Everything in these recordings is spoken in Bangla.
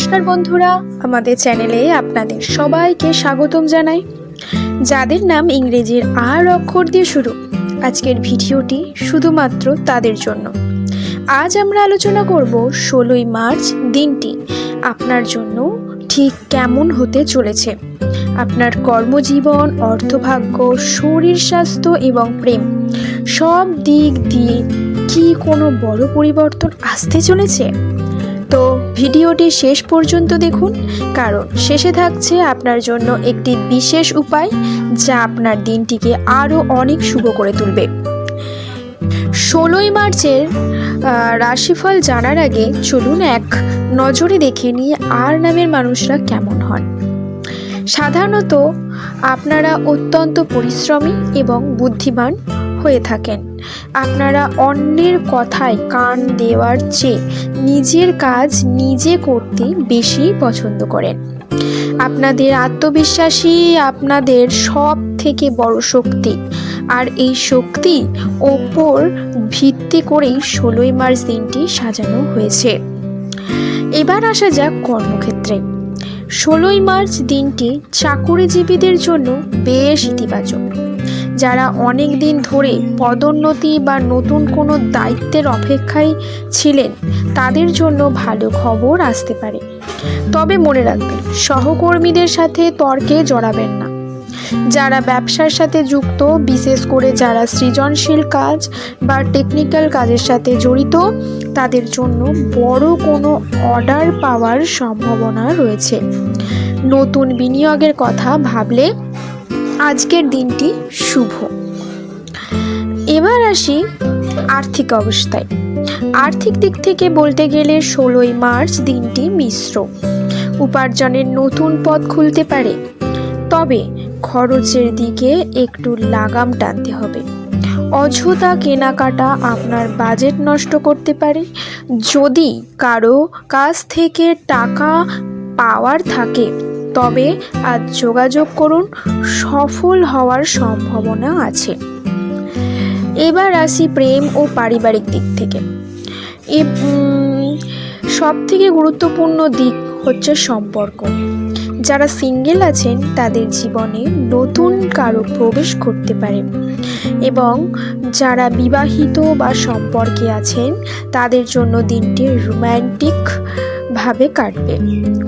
নমস্কার বন্ধুরা, আমাদের চ্যানেলে আপনাদের সবাইকে স্বাগতম জানাই। যাদের নাম ইংরেজির আর অক্ষর দিয়ে শুরু, আজকের ভিডিওটি শুধুমাত্র তাদের জন্য। আজ আমরা আলোচনা করব 16ই মার্চ দিনটি আপনার জন্য ঠিক কেমন হতে চলেছে। আপনার কর্মজীবন, অর্থভাগ্য, শরীর স্বাস্থ্য এবং প্রেম সব দিক দিয়ে কি কোনো বড় পরিবর্তন আসতে চলেছে? তো ভিডিওটি শেষ পর্যন্ত দেখুন, কারণ শেষে থাকছে আপনার জন্য একটি বিশেষ উপায় যা আপনার দিনটিকে আরও অনেক শুভ করে তুলবে। 16ই মার্চের রাশিফল জানার আগে চলুন এক নজরে দেখে নিয়ে আর নামের মানুষরা কেমন হন। সাধারণত আপনারা অত্যন্ত পরিশ্রমী এবং বুদ্ধিমান হয়ে থাকেন। আপনারা অন্যের কথায় কান দেওয়ার চেয়ে নিজের কাজ নিজে করতে বেশি পছন্দ করেন। আপনাদের আত্মবিশ্বাসী আপনাদের সব থেকে বড় শক্তি, আর এই শক্তি ওপর ভিত্তি করেই 16ই মার্চ দিনটি সাজানো হয়েছে। এবার আসা যাক কর্মক্ষেত্রে। 16ই মার্চ দিনটি চাকুরিজীবীদের জন্য বেশ ইতিবাচক। যারা অনেক দিন ধরে পদোন্নতি বা নতুন কোনো দায়িত্বের অপেক্ষায় ছিলেন, তাদের জন্য ভালো খবর আসতে পারে। তবে মনে রাখবেন, সহকর্মীদের সাথে তর্কে জড়াবেন না। যারা ব্যবসার সাথে যুক্ত, বিশেষ করে যারা সৃজনশীল কাজ বা টেকনিক্যাল কাজের সাথে জড়িত, তাদের জন্য বড় কোনো অর্ডার পাওয়ার সম্ভাবনা রয়েছে। নতুন বিনিয়োগের কথা ভাবলে আজকের দিনটি শুভ। এবার আসি আর্থিক অবস্থায়। আর্থিক দিক থেকে বলতে গেলে 16ই মার্চ দিনটি মিশ্র। উপার্জনের নতুন পথ খুলতে পারে, তবে খরচের দিকে একটু লাগাম টানতে হবে। অযথা কেনাকাটা আপনার বাজেট নষ্ট করতে পারে। যদি কারো কাছ থেকে টাকা পাওয়ার থাকে, তবে আজ যোগাযোগ করুন, সফল হওয়ার সম্ভাবনা আছে। এবার আসি প্রেম ও পারিবারিক দিক থেকে। সব থেকে গুরুত্বপূর্ণ দিক হচ্ছে সম্পর্ক। যারা সিঙ্গেল আছেন, তাদের জীবনে নতুন কারো প্রবেশ করতে পারে, এবং যারা বিবাহিত বা সম্পর্কে আছেন, তাদের জন্য দিনটি রোম্যান্টিক ভাবে কাটবে।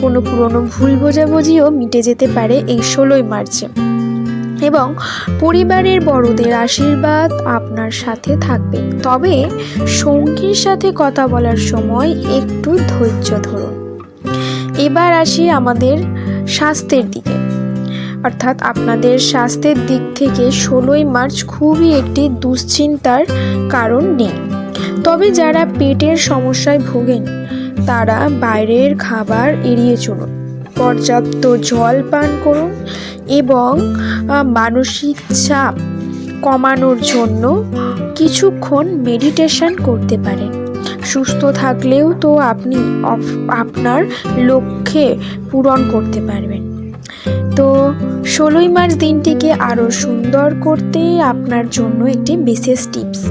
কোনো পুরনো ভুল বোঝাবুঝিও মিটে যেতে পারে এই 16ই মার্চে, এবং পরিবারের বড়দের আশীর্বাদ আপনার সাথে থাকবে। তবে সঙ্গীর সাথে কথা বলার সময় একটু ধৈর্য ধরুন। এবার আসি আমাদের স্বাস্থ্যের দিকে, অর্থাৎ আপনাদের স্বাস্থ্যের দিক থেকে 16ই মার্চ খুবই একটি দুশ্চিন্তার কারণ নেই। তবে যারা পেটের সমস্যায় ভোগেন, তারা বাইরের খাবার এড়িয়ে চলুন, পর্যাপ্ত জল পান করুন এবং মানসিক চাপ কমানোর জন্য কিছুক্ষণ মেডিটেশন করতে পারেন। সুস্থ থাকলেও তো আপনি আপনার লক্ষ্যে পূরণ করতে পারবেন। তো 16ই মার্চ দিনটিকে আরও সুন্দর করতে আপনার জন্য একটি বিশেষ টিপস।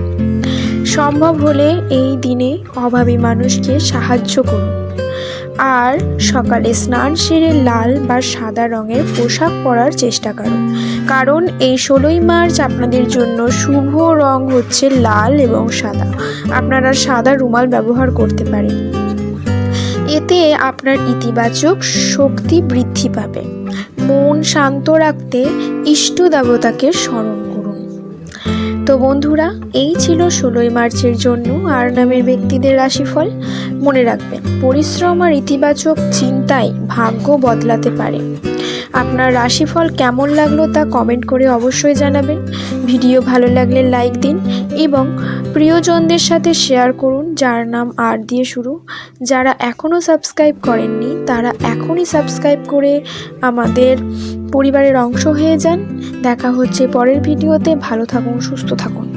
সম্ভব হলে এই দিনে অভাবী মানুষকে সাহায্য করুন, আর সকালে স্নান সেরে লাল বা সাদা রঙের পোশাক পরার চেষ্টা করুন, কারণ এই 16ই মার্চ আপনাদের জন্য শুভ রং হচ্ছে লাল এবং সাদা। আপনারা সাদা রুমাল ব্যবহার করতে পারেন। এতে আপনার ইতিবাচক শক্তি বৃদ্ধি পাবে। মন শান্ত রাখতে ইষ্ট দেবতাকে স্মরণ করুন। তো বন্ধুরা, এই ছিল 16ই মার্চের জন্য আর নামের ব্যক্তিদের রাশিফল। মনে রাখবেন, পরিশ্রম আর ইতিবাচক চিন্তায় ভাগ্য বদলাতে পারে। আপনার রাশিফল কেমন লাগলো তা কমেন্ট করে অবশ্যই জানাবেন। ভিডিও ভালো লাগলে লাইক দিন এবং প্রিয়জনদের সাথে শেয়ার করুন যার নাম আর দিয়ে শুরু। যারা এখনও সাবস্ক্রাইব করেননি, তারা এখনই সাবস্ক্রাইব করে আমাদের পরিবারের অংশ হয়ে যান। দেখা হচ্ছে পরের ভিডিওতে। ভালো থাকুন, সুস্থ থাকুন।